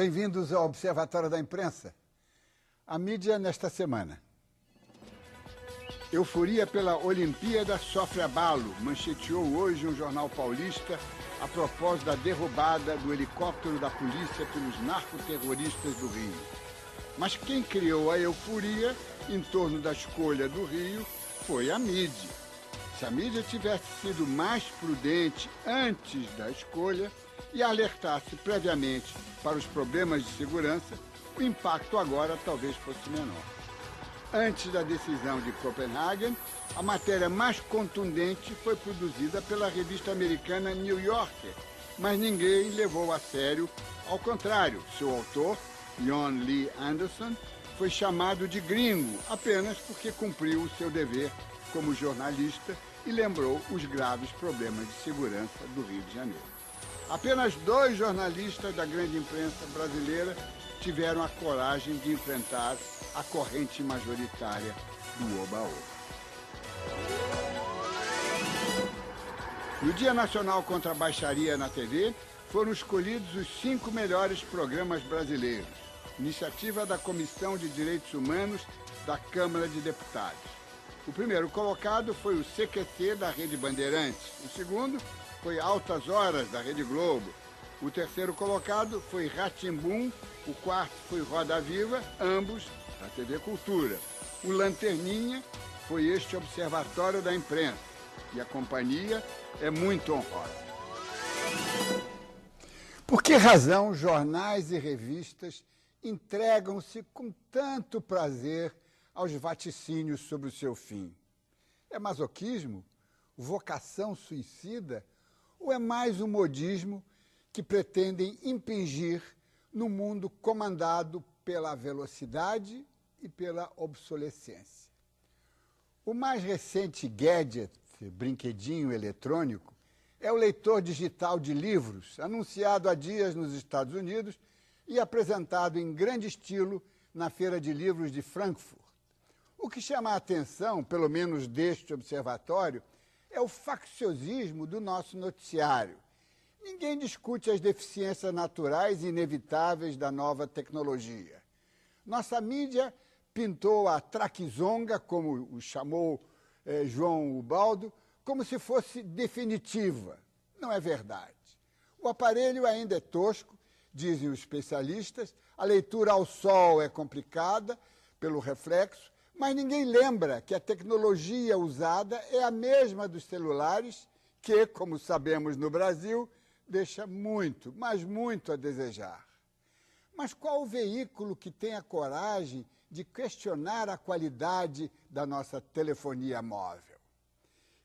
Bem-vindos ao Observatório da Imprensa. A mídia nesta semana. Euforia pela Olimpíada sofre abalo, mancheteou hoje um jornal paulista a propósito da derrubada do helicóptero da polícia pelos narcoterroristas do Rio. Mas quem criou a euforia em torno da escolha do Rio foi a mídia. Se a mídia tivesse sido mais prudente antes da escolha e alertasse previamente para os problemas de segurança, o impacto agora talvez fosse menor. Antes da decisão de Copenhagen, a matéria mais contundente foi produzida pela revista americana New Yorker, mas ninguém levou a sério. Ao contrário, seu autor, John Lee Anderson, foi chamado de gringo apenas porque cumpriu o seu dever como jornalista e lembrou os graves problemas de segurança do Rio de Janeiro. Apenas 2 jornalistas da grande imprensa brasileira tiveram a coragem de enfrentar a corrente majoritária do Oba-Oba. No Dia Nacional contra a Baixaria na TV, foram escolhidos os 5 melhores programas brasileiros, iniciativa da Comissão de Direitos Humanos da Câmara de Deputados. O primeiro colocado foi o CQC da Rede Bandeirantes, o segundo foi Altas Horas, da Rede Globo. O terceiro colocado foi Rá-Tim-Bum, o quarto foi Roda Viva, ambos da TV Cultura. O Lanterninha foi este Observatório da Imprensa, e a companhia é muito honrosa. Por que razão jornais e revistas entregam-se com tanto prazer aos vaticínios sobre o seu fim? É masoquismo? Vocação suicida? Ou é mais um modismo que pretendem impingir no mundo comandado pela velocidade e pela obsolescência? O mais recente gadget, brinquedinho eletrônico, é o leitor digital de livros, anunciado há dias nos Estados Unidos e apresentado em grande estilo na Feira de Livros de Frankfurt. O que chama a atenção, pelo menos deste observatório, é o facciosismo do nosso noticiário. Ninguém discute as deficiências naturais e inevitáveis da nova tecnologia. Nossa mídia pintou a traquizonga, como o chamou João Ubaldo, como se fosse definitiva. Não é verdade. O aparelho ainda é tosco, dizem os especialistas, a leitura ao sol é complicada pelo reflexo, mas ninguém lembra que a tecnologia usada é a mesma dos celulares, que, como sabemos no Brasil, deixa muito, mas muito a desejar. Mas qual o veículo que tem a coragem de questionar a qualidade da nossa telefonia móvel?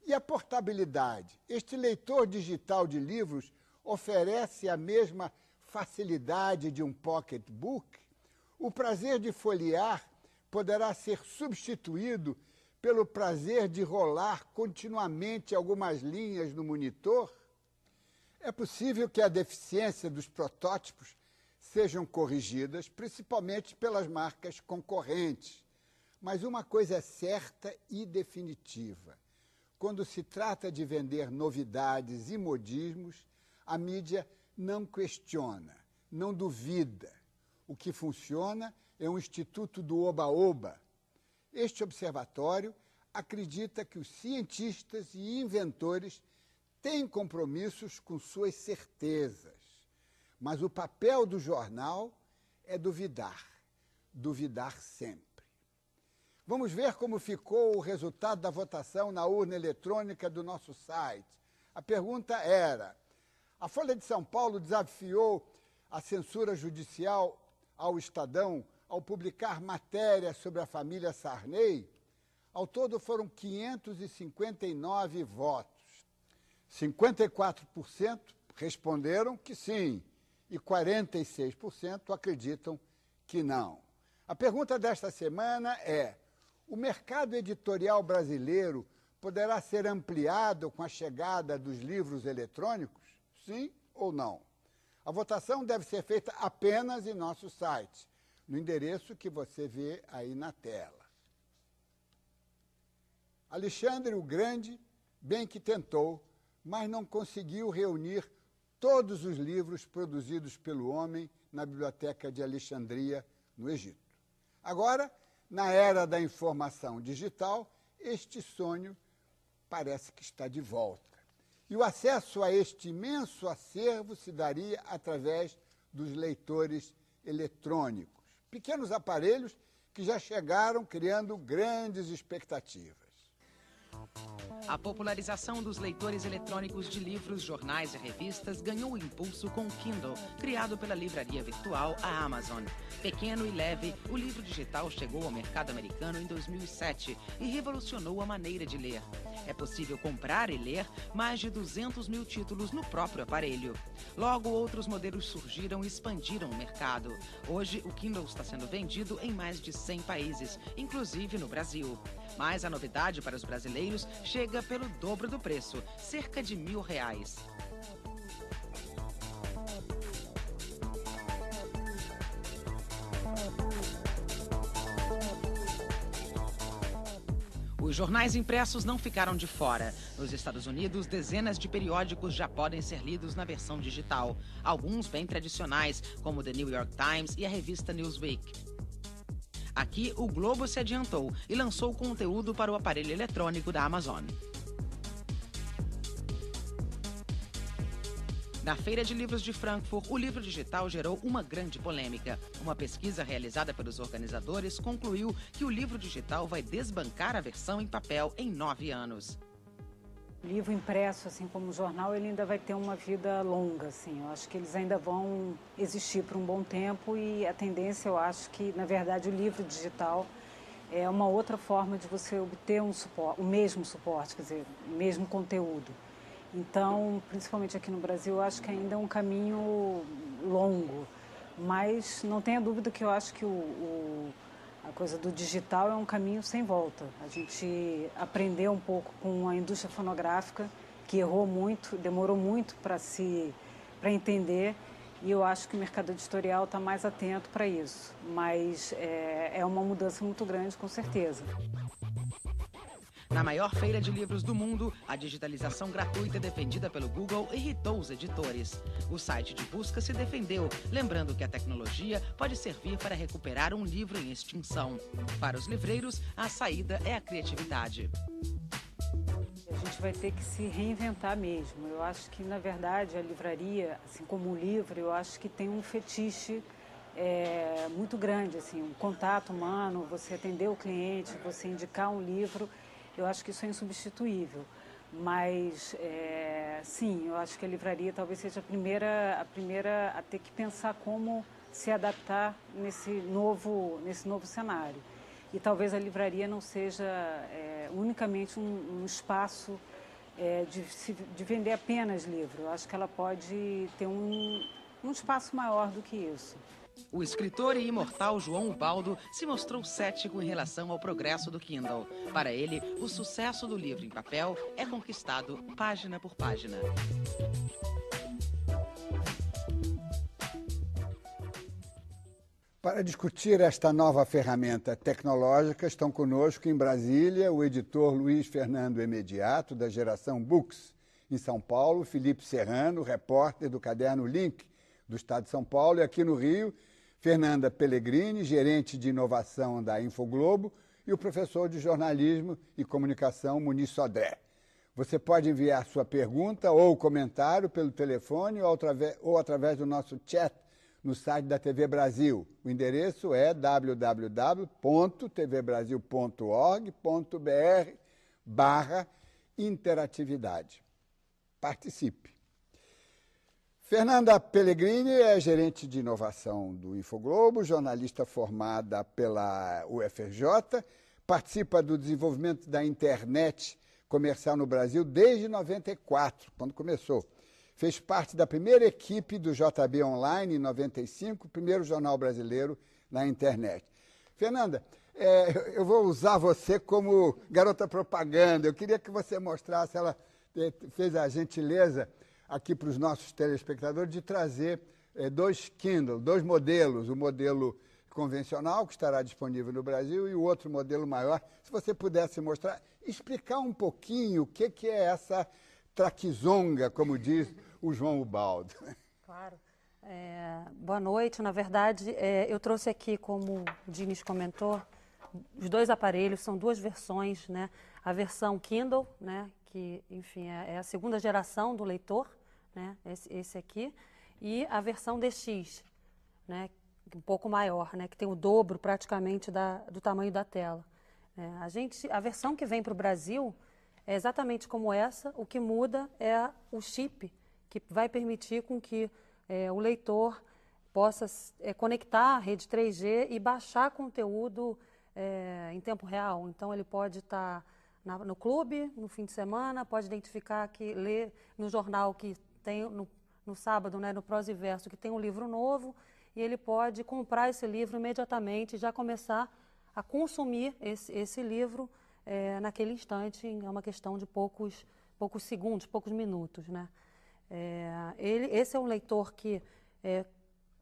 E a portabilidade? Este leitor digital de livros oferece a mesma facilidade de um pocketbook? O prazer de folhear poderá ser substituído pelo prazer de rolar continuamente algumas linhas no monitor? É possível que a deficiência dos protótipos sejam corrigidas, principalmente pelas marcas concorrentes. Mas uma coisa é certa e definitiva. Quando se trata de vender novidades e modismos, a mídia não questiona, não duvida. O que funciona é um instituto do oba-oba. Este observatório acredita que os cientistas e inventores têm compromissos com suas certezas. Mas o papel do jornal é duvidar, duvidar sempre. Vamos ver como ficou o resultado da votação na urna eletrônica do nosso site. A pergunta era: a Folha de São Paulo desafiou a censura judicial ao Estadão ao publicar matéria sobre a família Sarney? Ao todo foram 559 votos. 54% responderam que sim e 46% acreditam que não. A pergunta desta semana é: o mercado editorial brasileiro poderá ser ampliado com a chegada dos livros eletrônicos? Sim ou não? A votação deve ser feita apenas em nosso site, no endereço que você vê aí na tela. Alexandre o Grande, bem que tentou, mas não conseguiu reunir todos os livros produzidos pelo homem na Biblioteca de Alexandria, no Egito. Agora, na era da informação digital, este sonho parece que está de volta. E o acesso a este imenso acervo se daria através dos leitores eletrônicos, pequenos aparelhos que já chegaram criando grandes expectativas. A popularização dos leitores eletrônicos de livros, jornais e revistas ganhou impulso com o Kindle, criado pela livraria virtual a Amazon. Pequeno e leve, o livro digital chegou ao mercado americano em 2007 e revolucionou a maneira de ler. É possível comprar e ler mais de 200 mil títulos no próprio aparelho. Logo, outros modelos surgiram e expandiram o mercado. Hoje, o Kindle está sendo vendido em mais de 100 países, inclusive no Brasil. Mas a novidade para os brasileiros chega pelo dobro do preço, cerca de R$1.000. Os jornais impressos não ficaram de fora. Nos Estados Unidos, dezenas de periódicos já podem ser lidos na versão digital. Alguns bem tradicionais, como The New York Times e a revista Newsweek. Aqui, o Globo se adiantou e lançou conteúdo para o aparelho eletrônico da Amazon. Na Feira de Livros de Frankfurt, o livro digital gerou uma grande polêmica. Uma pesquisa realizada pelos organizadores concluiu que o livro digital vai desbancar a versão em papel em 9 anos. O livro impresso, assim como o jornal, ele ainda vai ter uma vida longa, assim. Eu acho que eles ainda vão existir por um bom tempo e a tendência, eu acho que, na verdade, o livro digital é uma outra forma de você obter um suporte, o mesmo suporte, quer dizer, o mesmo conteúdo. Então, principalmente aqui no Brasil, eu acho que ainda é um caminho longo, mas não tenha dúvida que eu acho que a coisa do digital é um caminho sem volta. A gente aprendeu um pouco com a indústria fonográfica, que errou muito, demorou muito para entender, e eu acho que o mercado editorial está mais atento para isso. Mas é uma mudança muito grande, com certeza. Na maior feira de livros do mundo, a digitalização gratuita defendida pelo Google irritou os editores. O site de busca se defendeu, lembrando que a tecnologia pode servir para recuperar um livro em extinção. Para os livreiros, a saída é a criatividade. A gente vai ter que se reinventar mesmo. Eu acho que, na verdade, a livraria, assim como o livro, eu acho que tem um fetiche muito grande, assim, um contato humano, você atender o cliente, você indicar um livro. Eu acho que isso é insubstituível, mas sim, eu acho que a livraria talvez seja a primeira a ter que pensar como se adaptar nesse novo cenário. E talvez a livraria não seja unicamente um espaço de vender apenas livro. Eu acho que ela pode ter um espaço maior do que isso. O escritor e imortal João Ubaldo se mostrou cético em relação ao progresso do Kindle. Para ele, o sucesso do livro em papel é conquistado página por página. Para discutir esta nova ferramenta tecnológica, estão conosco em Brasília o editor Luiz Fernando Emediato, da Geração Books. Em São Paulo, Felipe Serrano, repórter do caderno Link, do Estado de São Paulo, e aqui no Rio, Fernanda Pellegrini, gerente de inovação da Infoglobo, e o professor de jornalismo e comunicação, Muniz Sodré. Você pode enviar sua pergunta ou comentário pelo telefone ou através do nosso chat no site da TV Brasil. O endereço é www.tvbrasil.org.br/interatividade. Participe. Fernanda Pellegrini é gerente de inovação do Infoglobo, jornalista formada pela UFRJ, participa do desenvolvimento da internet comercial no Brasil desde 94, quando começou. Fez parte da primeira equipe do JB Online em 95, primeiro jornal brasileiro na internet. Fernanda, eu vou usar você como garota propaganda. Eu queria que você mostrasse, ela fez a gentileza aqui para os nossos telespectadores de trazer dois Kindle, dois modelos, o modelo convencional, que estará disponível no Brasil, e o outro modelo maior. Se você pudesse mostrar, explicar um pouquinho o que é essa traquizonga, como diz o João Ubaldo. Claro. Boa noite. Na verdade, eu trouxe aqui, como o Diniz comentou, os dois aparelhos, são duas versões, né? A versão Kindle, né? Que, enfim, é a segunda geração do leitor, né? Esse aqui, e a versão DX, né? Um pouco maior, né? Que tem o dobro praticamente do tamanho da tela. A versão que vem para o Brasil é exatamente como essa, o que muda é o chip, que vai permitir com que o leitor possa conectar a rede 3G e baixar conteúdo em tempo real. Então, ele pode estar no clube, no fim de semana, pode identificar que lê no jornal que tem no sábado, né, no Prosa e Verso, que tem um livro novo, e ele pode comprar esse livro imediatamente e já começar a consumir esse livro naquele instante. É uma questão de poucos segundos, poucos minutos, né? Esse é um leitor que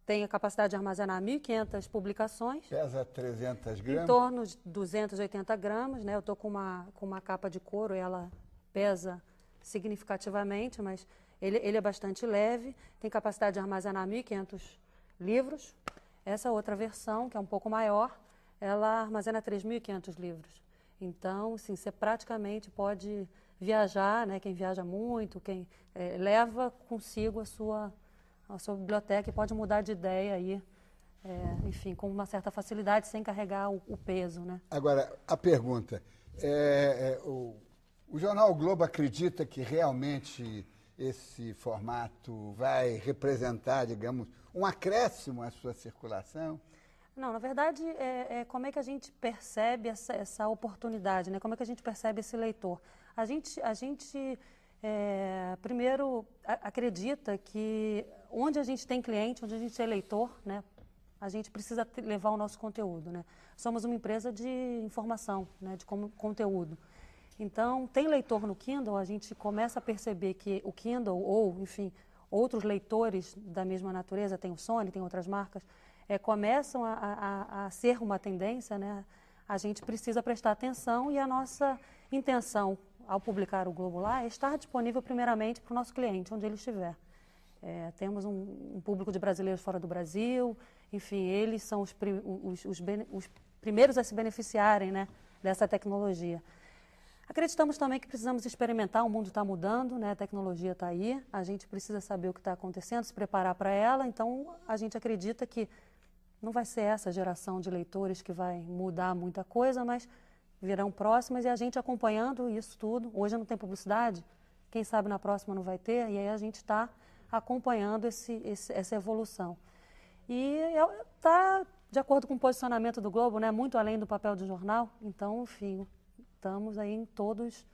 tem a capacidade de armazenar 1.500 publicações. Pesa 300 gramas? Em torno de 280 gramas, né? Eu estou com uma capa de couro e ela pesa significativamente, mas ele é bastante leve, tem capacidade de armazenar 1.500 livros. Essa outra versão, que é um pouco maior, ela armazena 3.500 livros. Então, assim, você praticamente pode viajar, né? Quem viaja muito, quem leva consigo a sua biblioteca e pode mudar de ideia aí, enfim, com uma certa facilidade, sem carregar o peso, né? Agora, a pergunta, o jornal o Globo acredita que realmente esse formato vai representar, digamos, um acréscimo à sua circulação? Não, na verdade, como é que a gente percebe essa oportunidade, né? Como é que a gente percebe esse leitor? A gente primeiro, acredita que onde a gente tem cliente, onde a gente é leitor, né? A gente precisa levar o nosso conteúdo, né? Somos uma empresa de informação, né? De conteúdo. Então, tem leitor no Kindle, a gente começa a perceber que o Kindle, ou, enfim, outros leitores da mesma natureza, tem o Sony, tem outras marcas, começam a ser uma tendência, né? A gente precisa prestar atenção e a nossa intenção, ao publicar o Globo lá, é estar disponível primeiramente para o nosso cliente, onde ele estiver. Temos um público de brasileiros fora do Brasil, enfim, eles são os primeiros a se beneficiarem, né, dessa tecnologia. Acreditamos também que precisamos experimentar, o mundo está mudando, né, a tecnologia está aí, a gente precisa saber o que está acontecendo, se preparar para ela, então a gente acredita que não vai ser essa geração de leitores que vai mudar muita coisa, mas virão próximas e a gente acompanhando isso tudo. Hoje não tem publicidade, quem sabe na próxima não vai ter, e aí a gente está acompanhando essa evolução. E está de acordo com o posicionamento do Globo, né, muito além do papel de jornal, então, enfim, estamos aí em todos,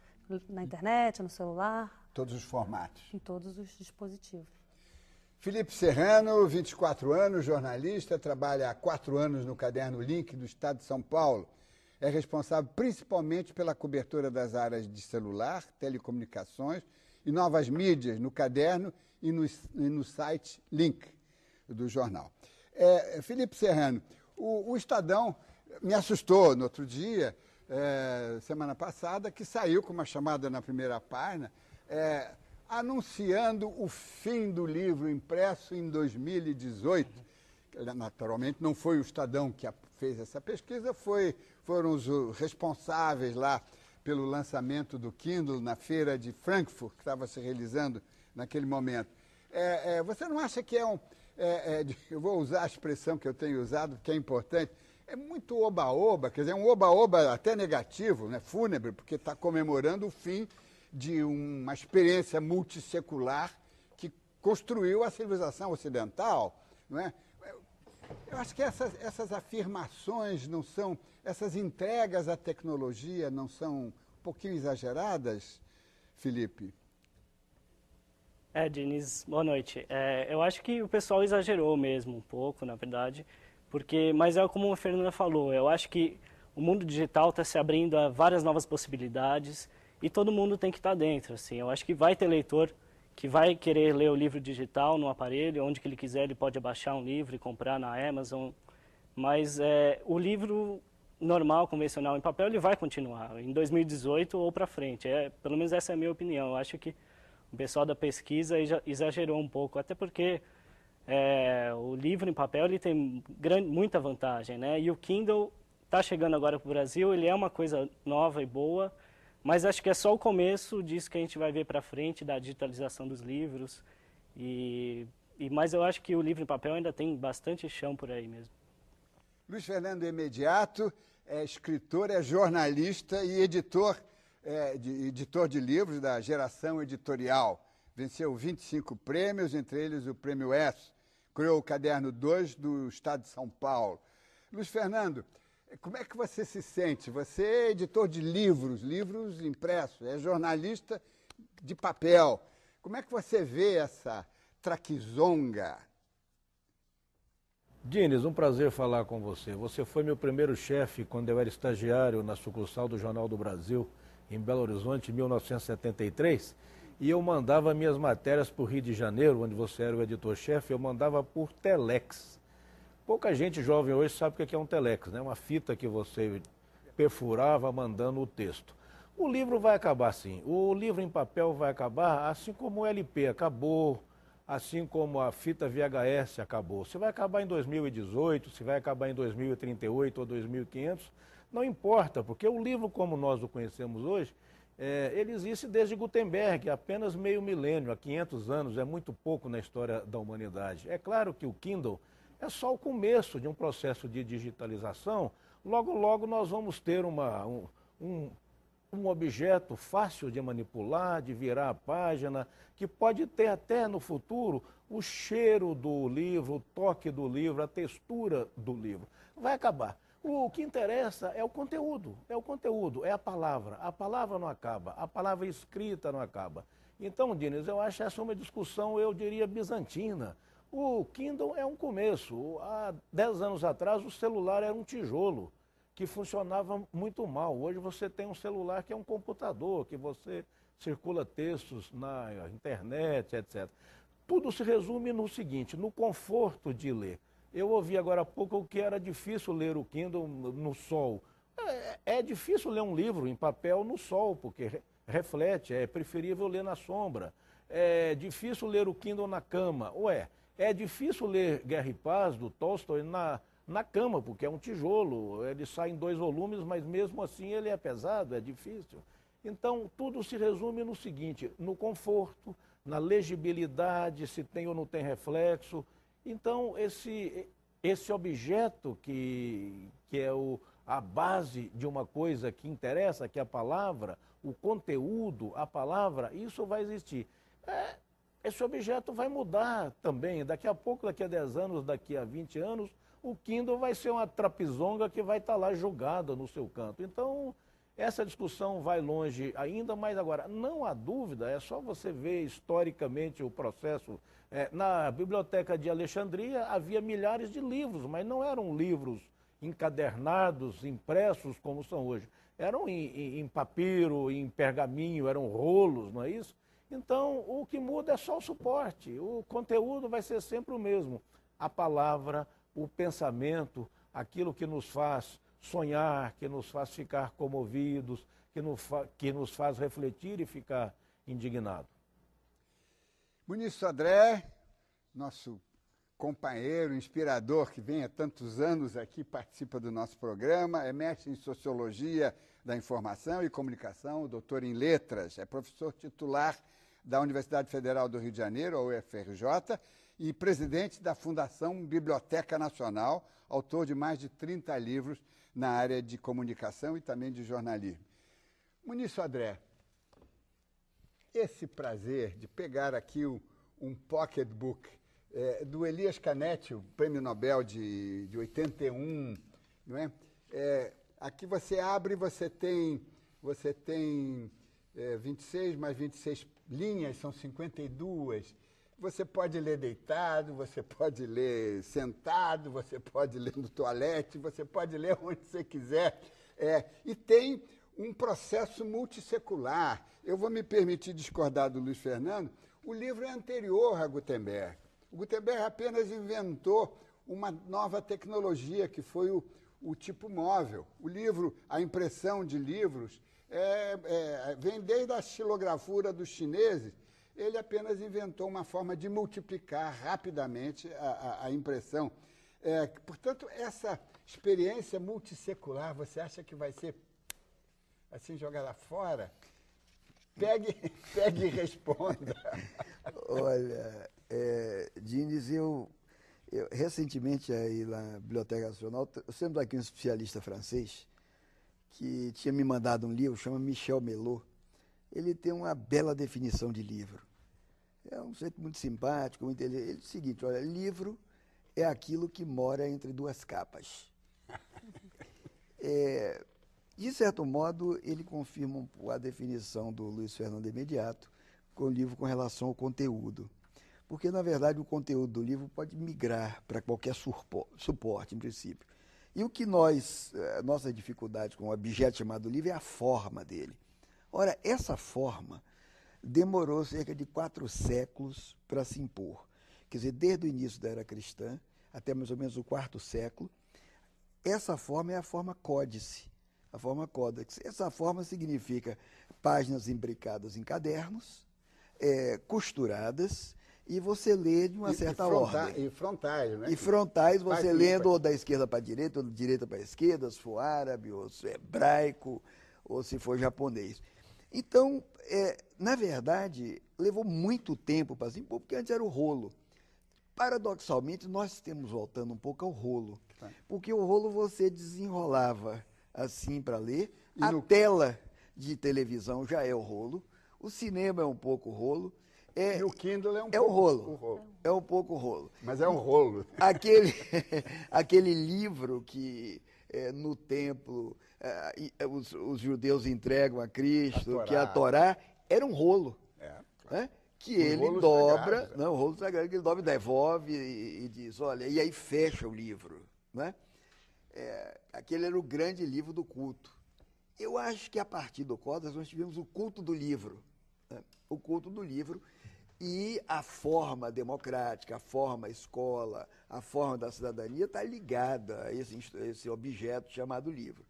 na internet, no celular. Todos os formatos. Em todos os dispositivos. Felipe Serrano, 24 anos, jornalista, trabalha há 4 anos no Caderno Link do Estado de São Paulo. É responsável principalmente pela cobertura das áreas de celular, telecomunicações e novas mídias no Caderno e no site Link do jornal. Felipe Serrano, o Estadão me assustou no outro dia, semana passada, que saiu com uma chamada na primeira página, anunciando o fim do livro impresso em 2018. Naturalmente, não foi o Estadão que fez essa pesquisa, foram os responsáveis lá pelo lançamento do Kindle na feira de Frankfurt, que estava se realizando naquele momento. Você não acha que eu vou usar a expressão que eu tenho usado, que é importante, é muito oba-oba, quer dizer, um oba-oba até negativo, né, fúnebre, porque está comemorando o fim de uma experiência multissecular que construiu a civilização ocidental, não é? Eu acho que essas afirmações não são, essas entregas à tecnologia não são um pouquinho exageradas, Felipe? Diniz, boa noite. Eu acho que o pessoal exagerou mesmo um pouco, na verdade, mas é como a Fernanda falou, eu acho que o mundo digital está se abrindo a várias novas possibilidades e todo mundo tem que estar dentro, assim. Eu acho que vai ter leitor que vai querer ler o livro digital no aparelho, onde que ele quiser, ele pode baixar um livro e comprar na Amazon, mas o livro normal, convencional, em papel, ele vai continuar, em 2018 ou para frente, pelo menos essa é a minha opinião. Eu acho que o pessoal da pesquisa exagerou um pouco, até porque o livro em papel ele tem muita vantagem, né? E o Kindle está chegando agora para o Brasil, ele é uma coisa nova e boa, mas acho que é só o começo disso que a gente vai ver para frente, da digitalização dos livros. Mas eu acho que o livro em papel ainda tem bastante chão por aí mesmo. Luiz Fernando Imediato é escritor, é jornalista e editor de livros da Geração Editorial. Venceu 25 prêmios, entre eles o Prêmio S. Criou o Caderno 2 do Estado de São Paulo. Luiz Fernando, como é que você se sente? Você é editor de livros impressos, é jornalista de papel. Como é que você vê essa traquizonga? Diniz, um prazer falar com você. Você foi meu primeiro chefe quando eu era estagiário na sucursal do Jornal do Brasil, em Belo Horizonte, em 1973, e eu mandava minhas matérias para o Rio de Janeiro, onde você era o editor-chefe, eu mandava por telex. Pouca gente jovem hoje sabe o que é um telex, né? Uma fita que você perfurava mandando o texto. O livro vai acabar sim, o livro em papel vai acabar, assim como o LP acabou, assim como a fita VHS acabou. Se vai acabar em 2018, se vai acabar em 2038 ou 2500, não importa, porque o livro como nós o conhecemos hoje, ele existe desde Gutenberg, apenas meio milênio, há 500 anos, é muito pouco na história da humanidade. É claro que o Kindle é só o começo de um processo de digitalização. Logo, logo nós vamos ter um objeto fácil de manipular, de virar a página, que pode ter até no futuro o cheiro do livro, o toque do livro, a textura do livro. Vai acabar. O que interessa é o conteúdo, é a palavra. A palavra não acaba, a palavra escrita não acaba. Então, Diniz, eu acho essa uma discussão, eu diria, bizantina. O Kindle é um começo. Há 10 anos atrás, o celular era um tijolo que funcionava muito mal. Hoje você tem um celular que é um computador, que você circula textos na internet, etc. Tudo se resume no seguinte, no conforto de ler. Eu ouvi agora há pouco que era difícil ler o Kindle no sol. É difícil ler um livro em papel no sol, porque reflete, é preferível ler na sombra. É difícil ler o Kindle na cama. É difícil ler Guerra e Paz, do Tolstói, na cama, porque é um tijolo, ele sai em 2 volumes, mas mesmo assim ele é pesado, é difícil. Então, tudo se resume no seguinte, no conforto, na legibilidade, se tem ou não tem reflexo. Então, esse objeto que é a base de uma coisa que interessa, que é a palavra, o conteúdo, a palavra, isso vai existir. Esse objeto vai mudar também. Daqui a pouco, daqui a 10 anos, daqui a 20 anos, o Kindle vai ser uma trapizonga que vai estar lá jogada no seu canto. Então, essa discussão vai longe ainda, mas agora, não há dúvida, é só você ver historicamente o processo. Na Biblioteca de Alexandria havia milhares de livros, mas não eram livros encadernados, impressos como são hoje. Eram em papiro, em pergaminho, eram rolos, não é isso? Então, o que muda é só o suporte, o conteúdo vai ser sempre o mesmo. A palavra, o pensamento, aquilo que nos faz sonhar, que nos faz ficar comovidos, que nos faz refletir e ficar indignado. Muniz Sodré, nosso companheiro, inspirador, que vem há tantos anos aqui, participa do nosso programa, é mestre em Sociologia da Informação e Comunicação, doutor em Letras, é professor titular da Universidade Federal do Rio de Janeiro, a UFRJ, e presidente da Fundação Biblioteca Nacional, autor de mais de 30 livros na área de comunicação e também de jornalismo. Muniz Sodré, esse prazer de pegar aqui um pocketbook do Elias Canetti, o Prêmio Nobel de 81, não é? Aqui você abre, você tem 26 mais 26 linhas, são 52. Você pode ler deitado, você pode ler sentado, você pode ler no toalete, você pode ler onde você quiser. E tem um processo multissecular. Eu vou me permitir discordar do Luiz Fernando. O livro é anterior a Gutenberg. O Gutenberg apenas inventou uma nova tecnologia, que foi o tipo móvel. O livro, a impressão de livros, vem desde a xilografura dos chineses, Ele apenas inventou uma forma de multiplicar rapidamente a impressão. Portanto, essa experiência multissecular, você acha que vai ser assim jogada fora? Pegue e responda. Olha, Diniz, eu recentemente aí na Biblioteca Nacional, eu sempre aqui um especialista francês que tinha me mandado um livro, chama Michel Melot. Ele tem uma bela definição de livro. É um sujeito muito simpático, muito inteligente. Ele diz o seguinte, olha, livro é aquilo que mora entre duas capas. De certo modo, ele confirma a definição do Luiz Fernando Imediato com o livro com relação ao conteúdo. Porque, na verdade, o conteúdo do livro pode migrar para qualquer suporte, em princípio. E o que nossa dificuldade com o objeto chamado livro é a forma dele. Ora, essa forma demorou cerca de 4 séculos para se impor. Quer dizer, desde o início da era cristã até mais ou menos o 4º século, essa forma é a forma códice, a forma códex. Essa forma significa páginas imbricadas em cadernos, costuradas, e você lê de uma certa ordem. E frontais, né? E frontais, você lendo ou da esquerda para a direita, ou da direita para a esquerda, se for árabe, ou se hebraico, ou se for japonês. Então, na verdade, levou muito tempo para se impor, porque antes era o rolo. Paradoxalmente, nós estamos voltando um pouco ao rolo, porque o rolo você desenrolava assim para ler, tela de televisão já é o rolo, o cinema é um pouco rolo, e o Kindle é um pouco rolo. É um pouco rolo. Mas é um rolo. Aquele livro que no templo os judeus entregam a Cristo, que é a Torá, era um rolo. Né? Que ele dobra, sagrado, o rolo sagrado, que ele dobra, devolve e diz, olha, e aí fecha o livro. Né? Aquele era o grande livro do culto. Eu acho que a partir do Códex nós tivemos o culto do livro. Né? O culto do livro e a forma democrática, a forma escola, a forma da cidadania está ligada a esse objeto chamado livro.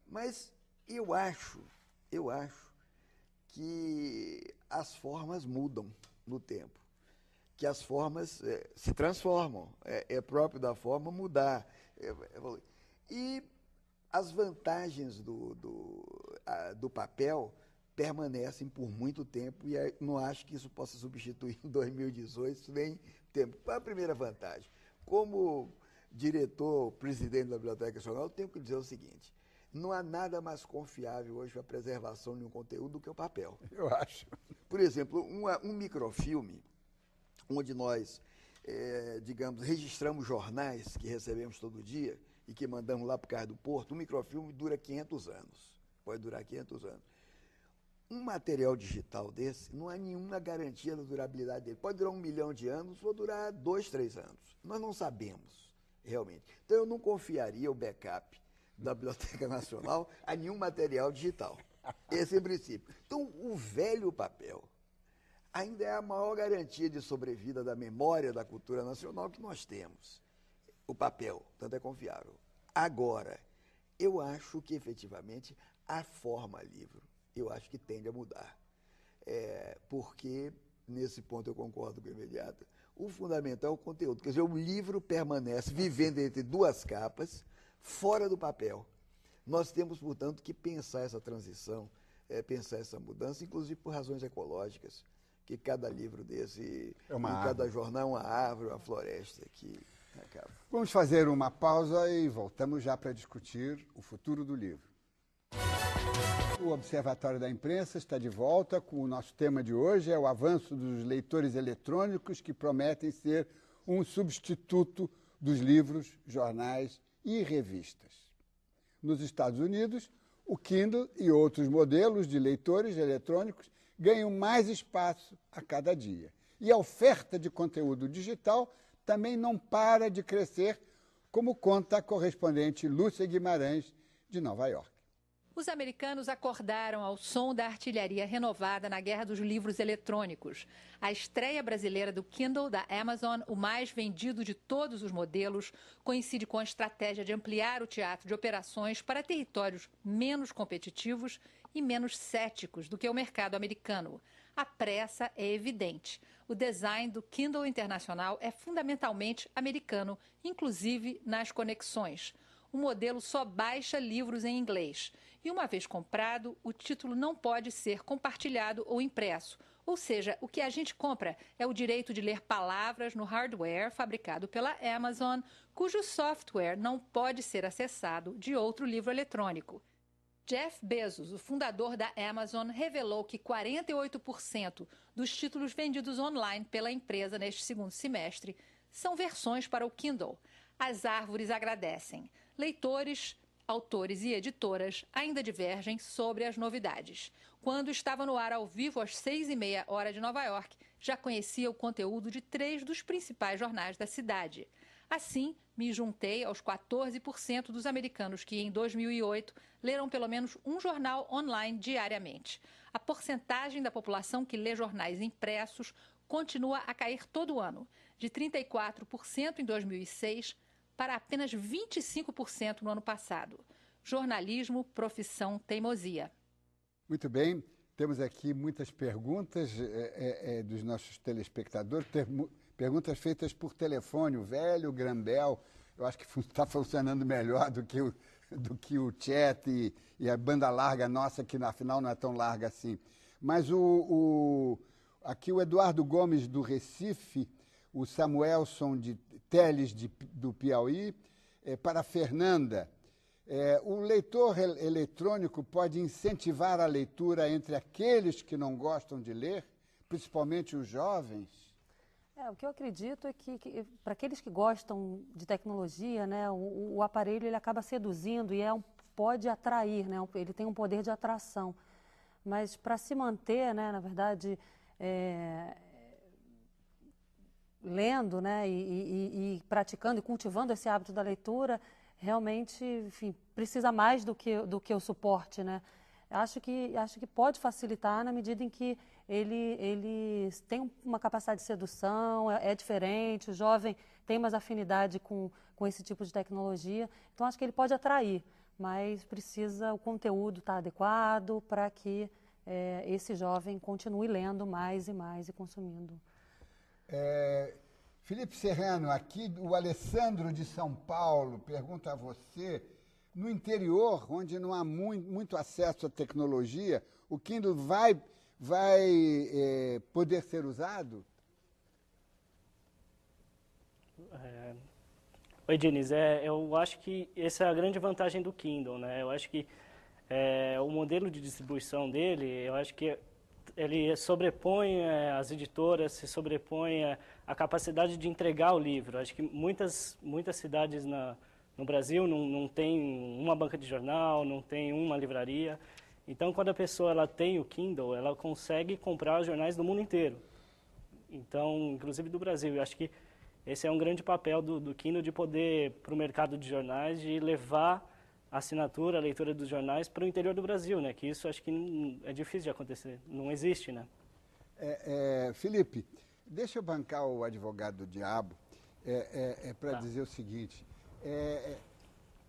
Mas eu acho que as formas mudam no tempo, que as formas se transformam, é próprio da forma mudar. E as vantagens do papel permanecem por muito tempo e não acho que isso possa substituir em 2018 nem tempo. Qual é a primeira vantagem? Como diretor, presidente da Biblioteca Nacional, eu tenho que dizer o seguinte, não há nada mais confiável hoje para a preservação de um conteúdo do que o papel. Eu acho. Por exemplo, um microfilme, onde nós, digamos, registramos jornais que recebemos todo dia e que mandamos lá para o Cais do Porto, um microfilme dura 500 anos. Pode durar 500 anos. Um material digital desse, não há nenhuma garantia da durabilidade dele. Pode durar 1 milhão de anos ou durar 2, 3 anos. Nós não sabemos, realmente. Então, eu não confiaria o backup da Biblioteca Nacional a nenhum material digital. Esse é o princípio. Então, o velho papel ainda é a maior garantia de sobrevida da memória da cultura nacional que nós temos. O papel, tanto é confiável. Agora, eu acho que, efetivamente, a forma livro, eu acho que tende a mudar. Porque, nesse ponto eu concordo com o Imediato, o fundamental é o conteúdo. Quer dizer, o livro permanece vivendo entre duas capas, fora do papel. Nós temos, portanto, que pensar essa transição, pensar essa mudança, inclusive por razões ecológicas, que cada livro desse, cada jornal é uma árvore, uma floresta que acaba. Vamos fazer uma pausa e voltamos já para discutir o futuro do livro. O Observatório da Imprensa está de volta com o nosso tema de hoje, é o avanço dos leitores eletrônicos que prometem ser um substituto dos livros, jornais e revistas. Nos Estados Unidos, o Kindle e outros modelos de leitores eletrônicos ganham mais espaço a cada dia. E a oferta de conteúdo digital também não para de crescer, como conta a correspondente Lúcia Guimarães, de Nova York. Os americanos acordaram ao som da artilharia renovada na guerra dos livros eletrônicos. A estreia brasileira do Kindle da Amazon, o mais vendido de todos os modelos, coincide com a estratégia de ampliar o teatro de operações para territórios menos competitivos e menos céticos do que o mercado americano. A pressa é evidente. O design do Kindle Internacional é fundamentalmente americano, inclusive nas conexões. O modelo só baixa livros em inglês. E uma vez comprado, o título não pode ser compartilhado ou impresso. Ou seja, o que a gente compra é o direito de ler palavras no hardware fabricado pela Amazon, cujo software não pode ser acessado de outro livro eletrônico. Jeff Bezos, o fundador da Amazon, revelou que 48% dos títulos vendidos online pela empresa neste segundo semestre são versões para o Kindle. As árvores agradecem. Leitores, autores e editoras ainda divergem sobre as novidades. Quando estava no ar ao vivo às 6h30 hora de Nova York, já conhecia o conteúdo de 3 dos principais jornais da cidade. Assim, me juntei aos 14% dos americanos que, em 2008, leram pelo menos um jornal online diariamente. A porcentagem da população que lê jornais impressos continua a cair todo ano, de 34% em 2006 para apenas 25% no ano passado. Jornalismo, profissão, teimosia. Muito bem, temos aqui muitas perguntas dos nossos telespectadores, perguntas feitas por telefone, o velho Grambel. Eu acho que está funcionando melhor do que o chat e a banda larga nossa, que afinal não é tão larga assim. Mas aqui o Eduardo Gomes do Recife, o Samuelson de Teles do Piauí, para a Fernanda. O leitor eletrônico pode incentivar a leitura entre aqueles que não gostam de ler, principalmente os jovens? O que eu acredito é que para aqueles que gostam de tecnologia, né, o aparelho ele acaba seduzindo e pode atrair, né, ele tem um poder de atração. Mas para se manter, né, na verdade, lendo, né, e praticando e cultivando esse hábito da leitura, realmente, enfim, precisa mais do que o suporte, né? Acho que pode facilitar na medida em que ele tem uma capacidade de sedução, é diferente, o jovem tem mais afinidade com esse tipo de tecnologia, então acho que ele pode atrair, mas o conteúdo estar adequado para que esse jovem continue lendo mais e mais e consumindo. Felipe Serrano, aqui o Alessandro de São Paulo pergunta a você, no interior, onde não há muito acesso à tecnologia, o Kindle vai poder ser usado? Oi, Diniz, eu acho que essa é a grande vantagem do Kindle, né? Eu acho que o modelo de distribuição dele, eu acho que ele sobrepõe as editoras, se sobrepõe a capacidade de entregar o livro. Acho que muitas cidades no Brasil não tem uma banca de jornal, não tem uma livraria. Então, quando a pessoa tem o Kindle, ela consegue comprar os jornais do mundo inteiro. Então, inclusive do Brasil. Eu acho que esse é um grande papel do Kindle de poder, para o mercado de jornais, de levar a assinatura, a leitura dos jornais para o interior do Brasil, né? Que isso acho que é difícil de acontecer, não existe, né? Felipe, deixa eu bancar o advogado do diabo para dizer o seguinte,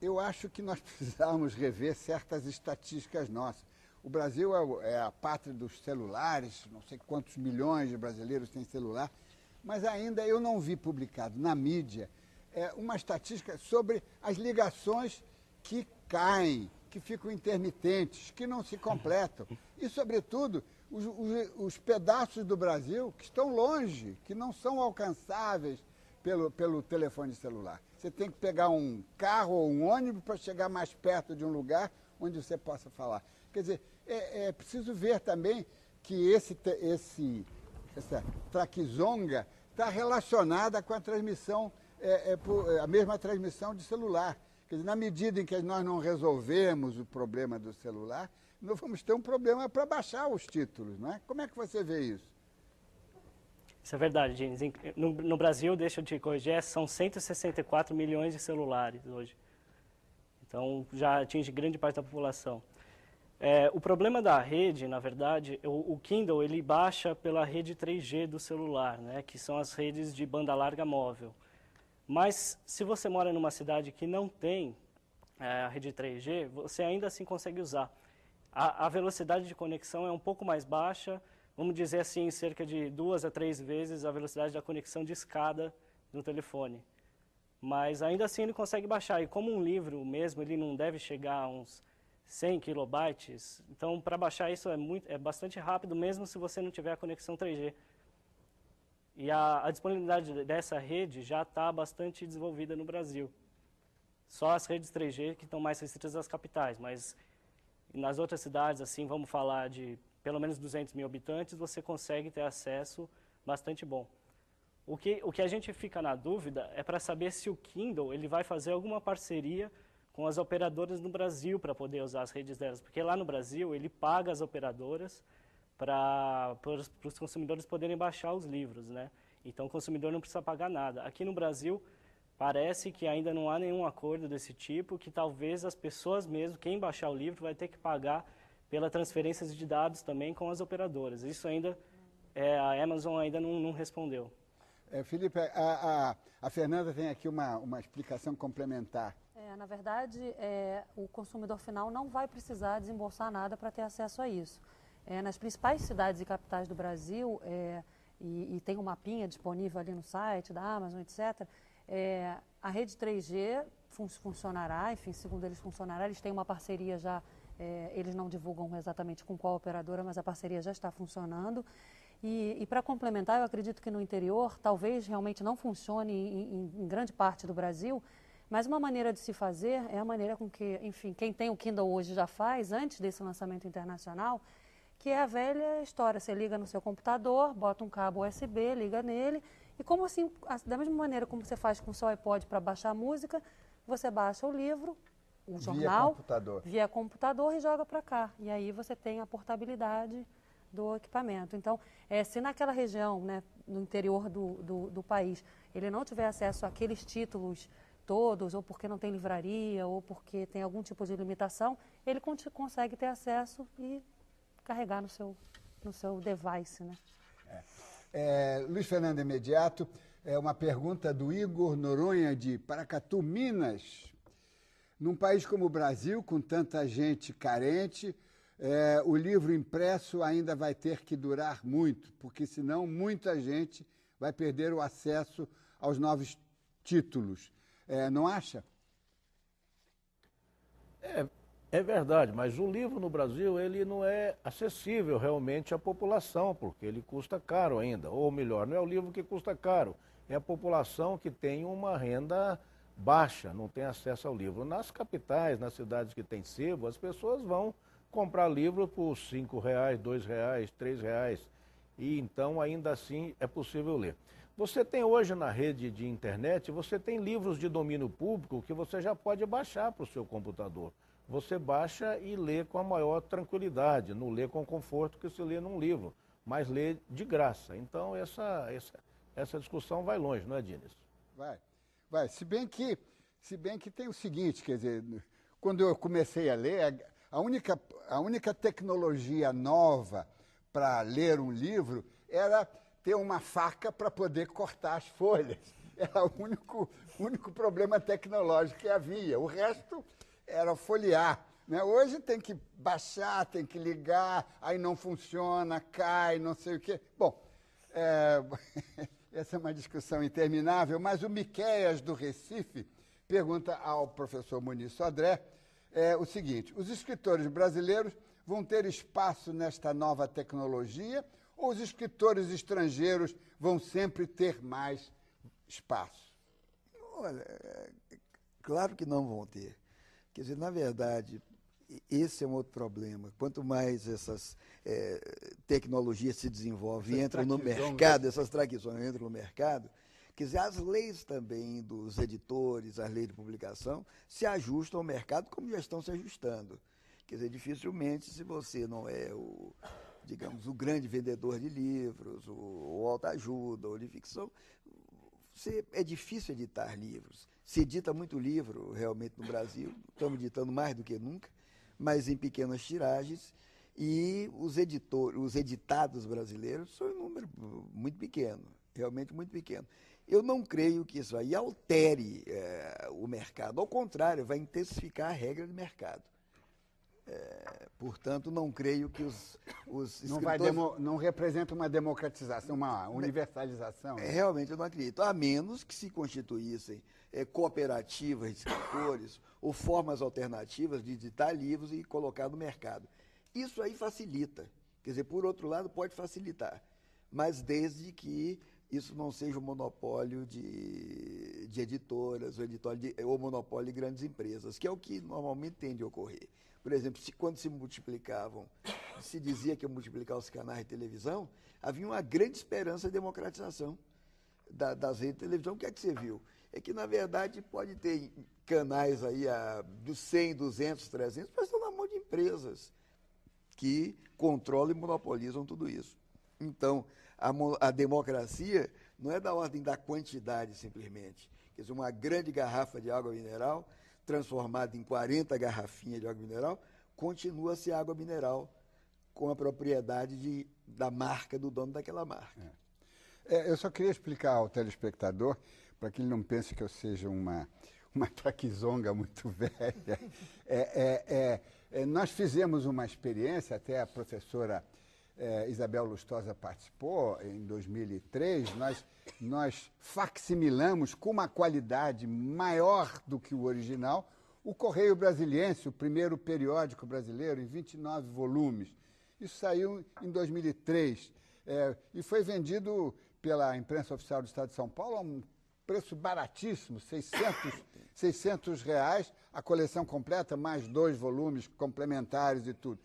eu acho que nós precisamos rever certas estatísticas nossas. O Brasil é a pátria dos celulares, não sei quantos milhões de brasileiros têm celular, mas ainda eu não vi publicado na mídia uma estatística sobre as ligações que caem, que ficam intermitentes, que não se completam. E, sobretudo, os pedaços do Brasil que estão longe, que não são alcançáveis pelo telefone celular. Você tem que pegar um carro ou um ônibus para chegar mais perto de um lugar onde você possa falar. Quer dizer, é preciso ver também que essa traquizonga está relacionada com a transmissão, a mesma transmissão de celular. Quer dizer, na medida em que nós não resolvemos o problema do celular, nós vamos ter um problema para baixar os títulos, não é? Como é que você vê isso? Isso é verdade, Diniz. No Brasil, deixa eu te corrigir, são 164 milhões de celulares hoje. Então, já atinge grande parte da população. O problema da rede, na verdade, o Kindle ele baixa pela rede 3G do celular, né, que são as redes de banda larga móvel. Mas se você mora numa cidade que não tem a rede 3G, você ainda assim consegue usar. A velocidade de conexão é um pouco mais baixa, vamos dizer assim, cerca de 2 a 3 vezes a velocidade da conexão de escada do telefone. Mas ainda assim ele consegue baixar, e como um livro mesmo, ele não deve chegar a uns 100 kilobytes, então para baixar isso é bastante rápido, mesmo se você não tiver a conexão 3G. E a disponibilidade dessa rede já está bastante desenvolvida no Brasil. Só as redes 3G que estão mais restritas às capitais, mas nas outras cidades, assim, vamos falar de pelo menos 200 mil habitantes, você consegue ter acesso bastante bom. O que a gente fica na dúvida é para saber se o Kindle ele vai fazer alguma parceria com as operadoras no Brasil para poder usar as redes delas, porque lá no Brasil ele paga as operadoras para os consumidores poderem baixar os livros, né? Então o consumidor não precisa pagar nada. Aqui no Brasil parece que ainda não há nenhum acordo desse tipo, que talvez as pessoas mesmo, quem baixar o livro vai ter que pagar pela transferência de dados também com as operadoras. Isso ainda, a Amazon ainda não respondeu. Felipe, a Fernanda tem aqui uma explicação complementar. Na verdade, o consumidor final não vai precisar desembolsar nada para ter acesso a isso. Nas principais cidades e capitais do Brasil, e tem um mapinha disponível ali no site da Amazon, etc., a rede 3G funcionará, enfim, segundo eles funcionará, eles têm uma parceria já, eles não divulgam exatamente com qual operadora, mas a parceria já está funcionando. E para complementar, eu acredito que no interior talvez realmente não funcione em grande parte do Brasil, mas uma maneira de se fazer é a maneira com que, enfim, quem tem o Kindle hoje já faz, antes desse lançamento internacional, que é a velha história. Você liga no seu computador, bota um cabo USB, liga nele, e como assim, da mesma maneira como você faz com o seu iPod para baixar a música, você baixa o livro, o jornal, via computador e joga para cá. E aí você tem a portabilidade do equipamento. Então, se naquela região, né, no interior do país, ele não tiver acesso àqueles títulos todos, ou porque não tem livraria, ou porque tem algum tipo de limitação, ele consegue ter acesso e carregar no seu device, né? Luiz Fernando Imediato, uma pergunta do Igor Noronha, de Paracatu, Minas. Num país como o Brasil, com tanta gente carente, o livro impresso ainda vai ter que durar muito, porque senão muita gente vai perder o acesso aos novos títulos. Não acha? É verdade, mas o livro no Brasil ele não é acessível realmente à população, porque ele custa caro ainda. Ou melhor, não é o livro que custa caro, é a população que tem uma renda baixa, não tem acesso ao livro. Nas capitais, nas cidades que têm sebo, as pessoas vão comprar livro por R$ 5, R$ 2, R$ 3, e então ainda assim é possível ler. Você tem hoje na rede de internet, você tem livros de domínio público que você já pode baixar para o seu computador. Você baixa e lê com a maior tranquilidade, não lê com conforto que se lê num livro, mas lê de graça. Então essa discussão vai longe, não é, Diniz? Vai. Se bem que tem o seguinte, quer dizer, quando eu comecei a ler, a única tecnologia nova para ler um livro era ter uma faca para poder cortar as folhas. Era o único problema tecnológico que havia. O resto era folhear, né? Hoje tem que baixar, tem que ligar, aí não funciona, cai, não sei o quê. Bom, essa é uma discussão interminável, mas o Miqueias do Recife pergunta ao professor Muniz Sodré o seguinte: os escritores brasileiros vão ter espaço nesta nova tecnologia ou os escritores estrangeiros vão sempre ter mais espaço? Olha, claro que não vão ter. Quer dizer, na verdade, esse é um outro problema. Quanto mais essas tecnologias se desenvolvem e entram no mercado, essas traquições entram no mercado, quer dizer, as leis também dos editores, as leis de publicação, se ajustam ao mercado como já estão se ajustando. Quer dizer, dificilmente, se você não é o grande vendedor de livros, o autoajuda, ou de ficção, é difícil editar livros. Se edita muito livro, realmente, no Brasil, estamos editando mais do que nunca, mas em pequenas tiragens, e os editados brasileiros são um número muito pequeno, realmente muito pequeno. Eu não creio que isso aí altere o mercado, ao contrário, vai intensificar a regra do mercado. Portanto, não creio que os escritores... Não representa uma democratização, uma universalização. Né? Realmente eu não acredito, a menos que se constituíssem cooperativas de escritores ou formas alternativas de editar livros e colocar no mercado. Isso aí facilita, quer dizer, por outro lado pode facilitar, mas desde que isso não seja um monopólio de editoras ou monopólio de grandes empresas, que é o que normalmente tende a ocorrer. Por exemplo, quando se multiplicavam, se dizia que ia multiplicar os canais de televisão, havia uma grande esperança de democratização das redes de televisão. O que é que você viu? É que, na verdade, pode ter canais aí dos 100, 200, 300, mas estão na mão de empresas que controlam e monopolizam tudo isso. Então, a democracia não é da ordem da quantidade, simplesmente. Quer dizer, uma grande garrafa de água mineral transformada em 40 garrafinhas de água mineral, continua a ser água mineral com a propriedade da marca, do dono daquela marca. Eu só queria explicar ao telespectador, para que ele não pense que eu seja uma traquizonga muito velha. Nós fizemos uma experiência, até a professora Isabel Lustosa participou, em 2003, nós facsimilamos com uma qualidade maior do que o original o Correio Brasiliense, o primeiro periódico brasileiro, em 29 volumes. Isso saiu em 2003 e foi vendido pela imprensa oficial do Estado de São Paulo a um preço baratíssimo, R$600, a coleção completa, mais 2 volumes complementares e tudo.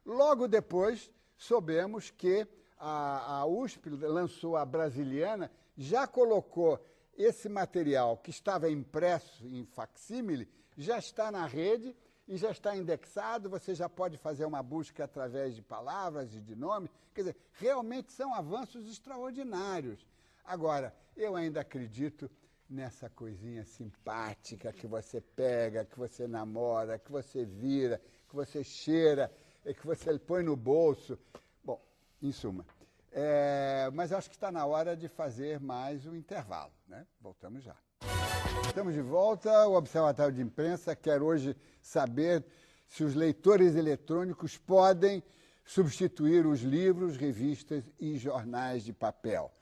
Logo depois, soubemos que a USP lançou a Brasiliana, já colocou esse material que estava impresso em facsímile, já está na rede e já está indexado, você já pode fazer uma busca através de palavras e de nomes. Quer dizer, realmente são avanços extraordinários. Agora, eu ainda acredito nessa coisinha simpática que você pega, que você namora, que você vira, que você cheira, que você põe no bolso. Bom, em suma. Mas acho que está na hora de fazer mais um intervalo, né? Voltamos já. Estamos de volta. O Observatório de Imprensa quer hoje saber se os leitores eletrônicos podem substituir os livros, revistas e jornais de papel.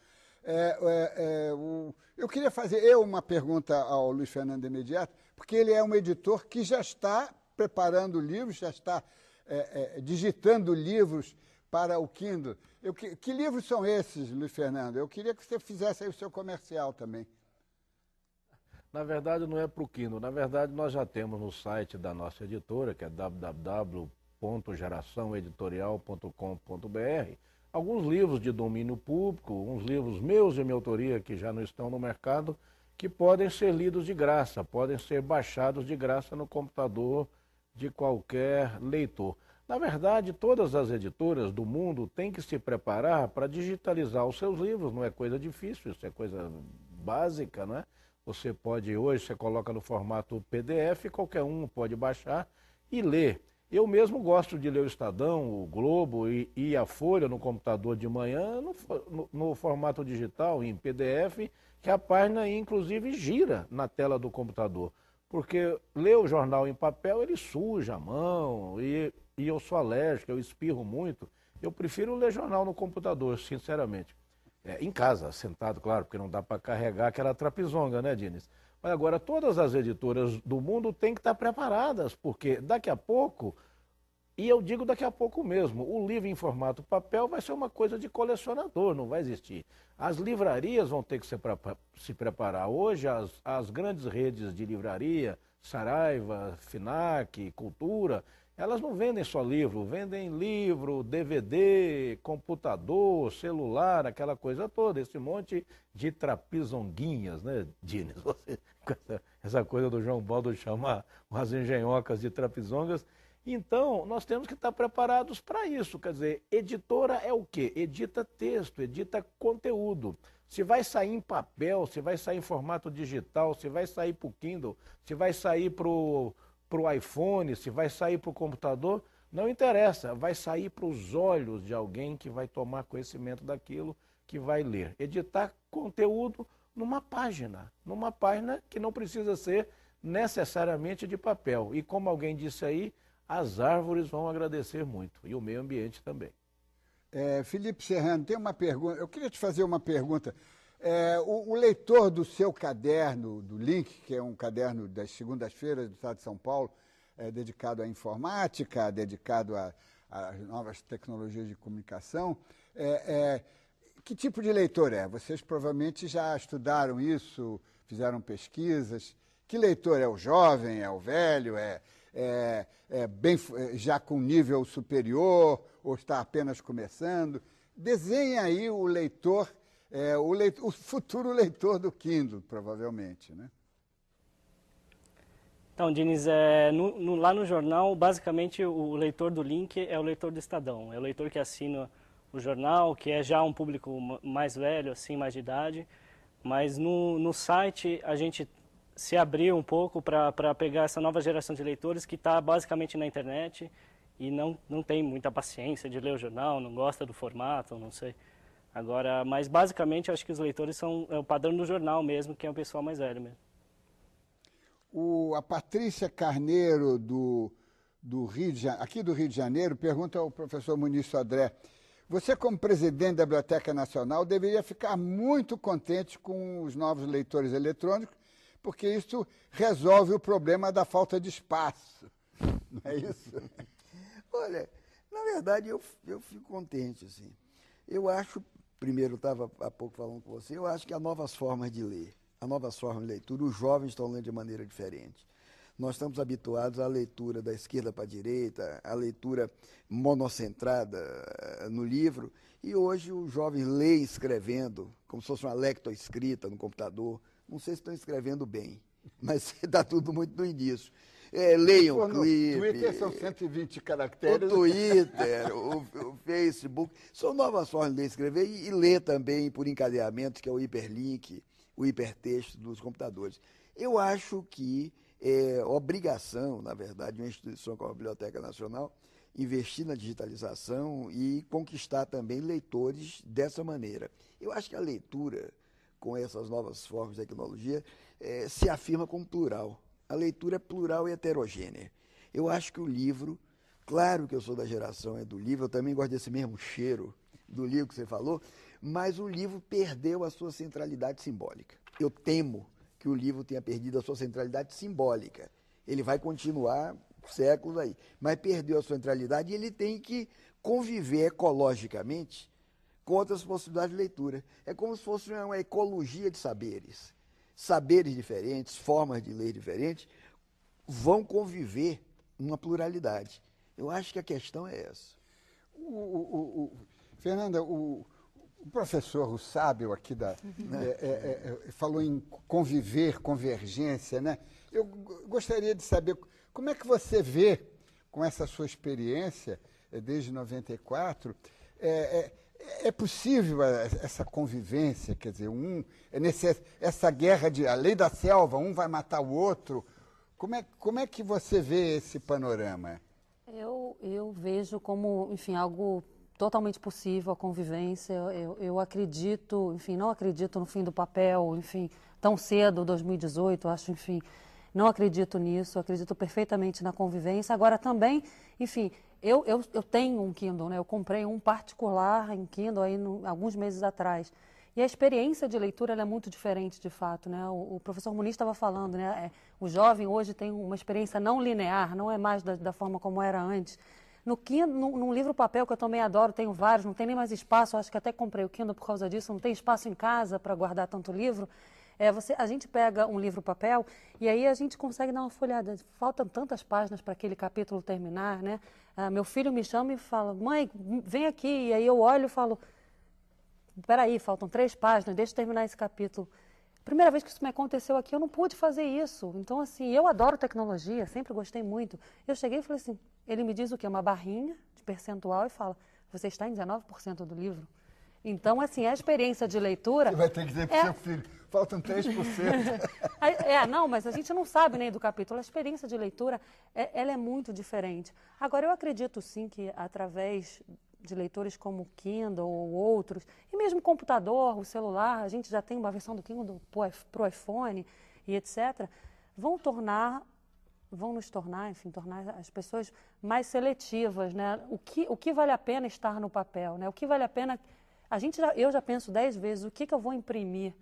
Eu queria fazer uma pergunta ao Luiz Fernando de imediato, porque ele é um editor que já está preparando livros, já está digitando livros para o Kindle. Que livros são esses, Luiz Fernando? Eu queria que você fizesse aí o seu comercial também. Na verdade, não é para o Kindle. Na verdade, nós já temos no site da nossa editora, que é www.geraçãoeditorial.com.br, alguns livros de domínio público, uns livros meus de minha autoria que já não estão no mercado, que podem ser lidos de graça, podem ser baixados de graça no computador de qualquer leitor. Na verdade, todas as editoras do mundo têm que se preparar para digitalizar os seus livros, não é coisa difícil, isso é coisa básica, não é? Você pode, hoje, você coloca no formato PDF, qualquer um pode baixar e ler. Eu mesmo gosto de ler o Estadão, o Globo e a Folha no computador de manhã, no formato digital, em PDF, que a página, inclusive, gira na tela do computador. Porque ler o jornal em papel, ele suja a mão, e eu sou alérgico, eu espirro muito. Eu prefiro ler jornal no computador, sinceramente. Em casa, sentado, claro, porque não dá para carregar aquela trapizonga, né, Diniz? Mas agora, todas as editoras do mundo têm que estar preparadas, porque daqui a pouco, e eu digo daqui a pouco mesmo, o livro em formato papel vai ser uma coisa de colecionador, não vai existir. As livrarias vão ter que se preparar. Hoje, as grandes redes de livraria, Saraiva, Fnac, Cultura, elas não vendem só livro, vendem livro, DVD, computador, celular, aquela coisa toda, esse monte de trapizonguinhas, né, Diniz? Essa coisa do João Baldo chamar umas engenhocas de trapizongas. Então, nós temos que estar preparados para isso. Quer dizer, editora é o quê? Edita texto, edita conteúdo. Se vai sair em papel, se vai sair em formato digital, se vai sair para o Kindle, se vai sair para o para o iPhone, se vai sair para o computador, não interessa, vai sair para os olhos de alguém que vai tomar conhecimento daquilo, que vai ler. Editar conteúdo numa página que não precisa ser necessariamente de papel. E como alguém disse aí, as árvores vão agradecer muito, e o meio ambiente também. Felipe Serrano, tem uma pergunta, eu queria te fazer uma pergunta. O leitor do seu caderno, do Link, que é um caderno das segundas-feiras do Estado de São Paulo, dedicado à informática, dedicado às novas tecnologias de comunicação, que tipo de leitor é? Vocês provavelmente já estudaram isso, fizeram pesquisas. Que leitor é? O jovem, é o velho, já com nível superior ou está apenas começando? Desenha aí o leitor, o futuro leitor do Kindle, provavelmente, né? Então, Diniz, lá no jornal, basicamente o leitor do Link é o leitor do Estadão. É o leitor que assina o jornal, que é já um público mais velho, assim, mais de idade. Mas no site a gente se abriu um pouco para pegar essa nova geração de leitores que está basicamente na internet e não tem muita paciência de ler o jornal, não gosta do formato, não sei. Agora, mas basicamente eu acho que os leitores são o padrão do jornal mesmo, que é o pessoal mais velho mesmo. A Patrícia Carneiro, aqui do Rio de Janeiro, pergunta ao professor Muniz Sodré: você, como presidente da Biblioteca Nacional, deveria ficar muito contente com os novos leitores eletrônicos, porque isso resolve o problema da falta de espaço. Não é isso? Olha, na verdade, eu fico contente, assim. Eu acho, primeiro, eu estava há pouco falando com você, eu acho que há novas formas de ler, há novas formas de leitura, os jovens estão lendo de maneira diferente. Nós estamos habituados à leitura da esquerda para a direita, à leitura monocentrada no livro, e hoje os jovens leem escrevendo, como se fosse uma lectoescrita no computador. Não sei se estão escrevendo bem, mas está tudo muito no início. Leiam o clipe. No Twitter são 120 caracteres. O Twitter, o Facebook, são novas formas de ler e escrever, e ler também por encadeamento, que é o hiperlink, o hipertexto dos computadores. Eu acho que é obrigação, na verdade, de uma instituição como a Biblioteca Nacional investir na digitalização e conquistar também leitores dessa maneira. Eu acho que a leitura, com essas novas formas de tecnologia, se afirma como plural. A leitura é plural e heterogênea. Eu acho que o livro, claro que eu sou da geração do livro, eu também gosto desse mesmo cheiro do livro que você falou, mas o livro perdeu a sua centralidade simbólica. Eu temo que o livro tenha perdido a sua centralidade simbólica. Ele vai continuar séculos aí, mas perdeu a sua centralidade e ele tem que conviver ecologicamente com outras possibilidades de leitura. É como se fosse uma ecologia de saberes. Saberes diferentes, formas de ler diferentes, vão conviver numa pluralidade. Eu acho que a questão é essa. Fernanda, o professor, o sábio aqui falou em conviver, convergência, né? Eu gostaria de saber como é que você vê, com essa sua experiência desde 94, é possível essa convivência, quer dizer, essa guerra a lei da selva, um vai matar o outro. Como é que você vê esse panorama? Eu vejo como, enfim, algo totalmente possível, a convivência. Eu acredito, enfim, não acredito no fim do papel, enfim, tão cedo, 2018, acho, enfim, não acredito nisso, acredito perfeitamente na convivência. Agora também, enfim, eu tenho um Kindle, né? Eu comprei um particular em Kindle aí alguns meses atrás. E a experiência de leitura ela é muito diferente, de fato, né? O professor Muniz estava falando, né? O jovem hoje tem uma experiência não linear, não é mais da forma como era antes. No Kindle, num livro papel, que eu também adoro, tenho vários, não tem nem mais espaço, acho que até comprei o Kindle por causa disso, não tem espaço em casa para guardar tanto livro. A gente pega um livro papel e aí a gente consegue dar uma folhada. Faltam tantas páginas para aquele capítulo terminar, né? Meu filho me chama e fala: mãe, vem aqui. E aí eu olho e falo: peraí, faltam 3 páginas, deixa eu terminar esse capítulo. Primeira vez que isso me aconteceu aqui, eu não pude fazer isso. Então, assim, eu adoro tecnologia, sempre gostei muito. Eu cheguei e falei assim, ele me diz o quê? Uma barrinha de percentual e fala: você está em 19% do livro. Então, assim, a experiência de leitura... Você vai ter que dizer para o seu filho, faltam 3%. Não, mas a gente não sabe nem do capítulo. A experiência de leitura, ela é muito diferente. Agora, eu acredito sim que através de leitores como o Kindle ou outros, e mesmo o computador, o celular, a gente já tem uma versão do Kindle para o iPhone e etc., vão nos tornar, enfim, tornar as pessoas mais seletivas, né? O que vale a pena estar no papel, né? O que vale a pena... Eu já penso 10 vezes o que eu vou imprimir.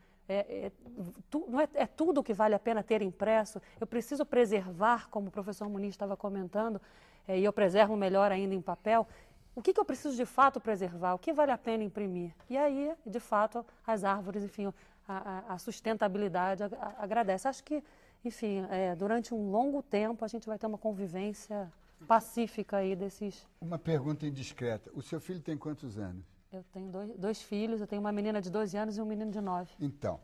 Não é tudo que vale a pena ter impresso. Eu preciso preservar, como o professor Muniz estava comentando, e eu preservo melhor ainda em papel. O que eu preciso de fato preservar? O que vale a pena imprimir? E aí, de fato, as árvores, enfim, a sustentabilidade agradece. Acho que, enfim, durante um longo tempo a gente vai ter uma convivência pacífica aí desses... Uma pergunta indiscreta. O seu filho tem quantos anos? Eu tenho dois filhos, eu tenho uma menina de 12 anos e um menino de 9. Então,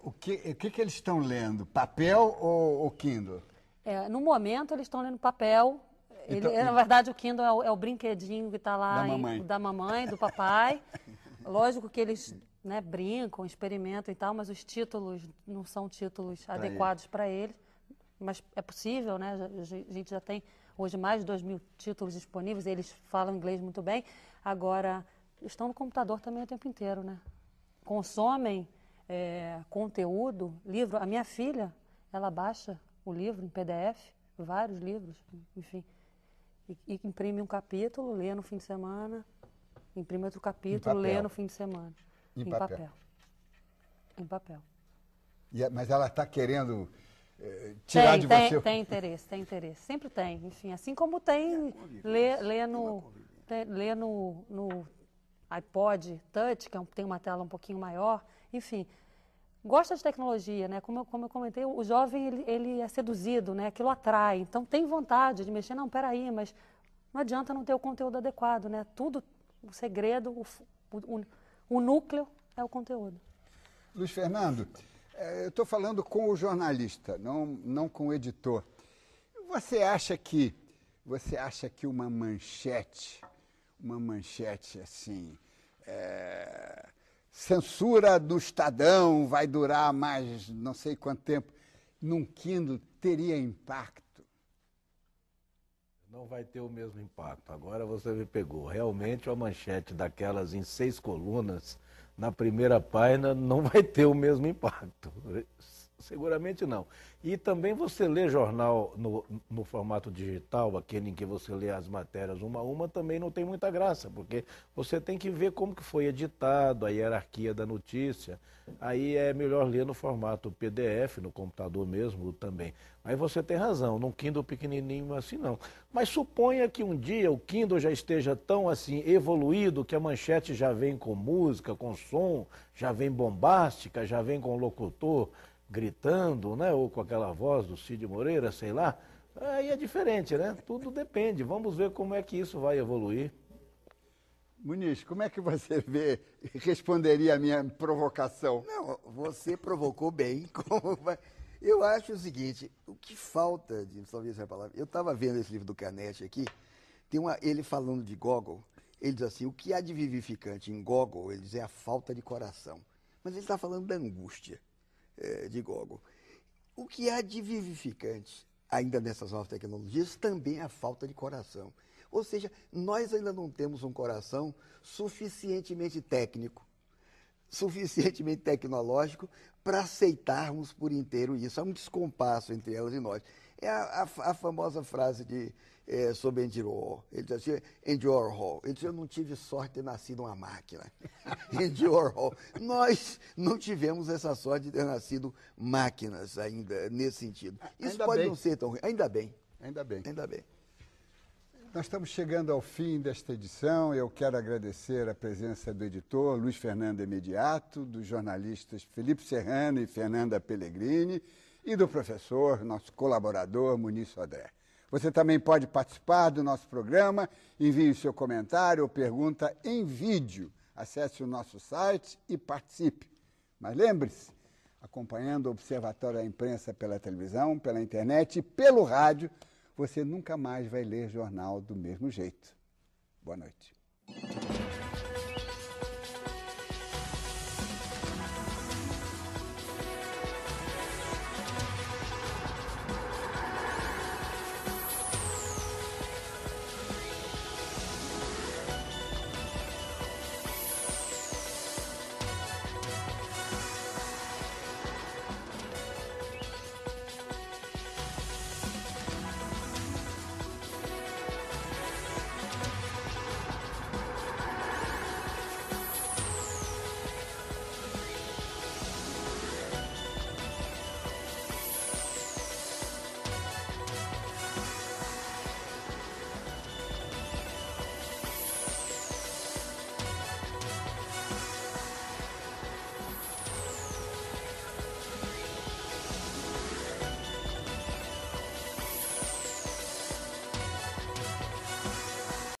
o que eles estão lendo? Papel ou Kindle? No momento eles estão lendo papel. Na verdade, o Kindle é o brinquedinho que está lá da mamãe, do papai. Lógico que eles brincam, experimentam e tal, mas os títulos não são títulos adequados para eles. Mas é possível, né? A gente já tem hoje mais de 2.000 títulos disponíveis, eles falam inglês muito bem. Agora, estão no computador também o tempo inteiro, né? Consomem conteúdo, livro. A minha filha, ela baixa o livro em PDF, vários livros, enfim, e imprime um capítulo, lê no fim de semana, imprime outro capítulo, lê no fim de semana. Em papel. Em papel. Mas ela está querendo tirar de você... Tem interesse. Sempre tem, enfim. Assim como tem ler no iPod Touch, que tem uma tela um pouquinho maior, enfim, gosta de tecnologia, né? Como eu comentei, o jovem ele é seduzido, né? Aquilo atrai, então tem vontade de mexer. Não, peraí, mas não adianta não ter o conteúdo adequado, né? Tudo, o segredo, o núcleo é o conteúdo. Luiz Fernando, eu estou falando com o jornalista, não com o editor. Você acha que uma manchete assim, censura do Estadão vai durar mais não sei quanto tempo, num Kindle teria impacto? Não vai ter o mesmo impacto. Agora você me pegou. Realmente uma manchete daquelas em 6 colunas, na primeira página, não vai ter o mesmo impacto. Seguramente não. E também você lê jornal no formato digital, aquele em que você lê as matérias uma a uma, também não tem muita graça, porque você tem que ver como que foi editado, a hierarquia da notícia. Aí é melhor ler no formato PDF, no computador mesmo também. Mas você tem razão, num Kindle pequenininho assim não. Mas suponha que um dia o Kindle já esteja tão assim evoluído que a manchete já vem com música, com som, já vem bombástica, já vem com locutor gritando, né? Ou com aquela voz do Cid Moreira, sei lá. Aí é diferente, né? Tudo depende. Vamos ver como é que isso vai evoluir. Muniz, como é que você responderia a minha provocação? Não, você provocou bem. Eu acho o seguinte, o que falta, talvez essa palavra, eu estava vendo esse livro do Canetti aqui, ele falando de Gogol, ele diz assim, o que há de vivificante em Gogol, ele diz, é a falta de coração. Mas ele está falando da angústia de Gogol. O que há de vivificante, ainda nessas novas tecnologias, também é a falta de coração. Ou seja, nós ainda não temos um coração suficientemente técnico, suficientemente tecnológico para aceitarmos por inteiro isso. Há um descompasso entre elas e nós. É a famosa frase sobre Andy Warhol. Ele diz assim, Andy Warhol. Ele diz, eu não tive sorte de ter nascido uma máquina. Andy Warhol. Nós não tivemos essa sorte de ter nascido máquinas ainda, nesse sentido. Isso ainda pode bem. não ser tão ruim. Ainda bem. Ainda bem. Ainda bem. Nós estamos chegando ao fim desta edição. Eu quero agradecer a presença do editor Luiz Fernando Imediato, dos jornalistas Felipe Serrano e Fernanda Pellegrini e do professor, nosso colaborador, Muniz Sodré. Você também pode participar do nosso programa, envie o seu comentário ou pergunta em vídeo. Acesse o nosso site e participe. Mas lembre-se, acompanhando o Observatório da Imprensa pela televisão, pela internet e pelo rádio, você nunca mais vai ler jornal do mesmo jeito. Boa noite.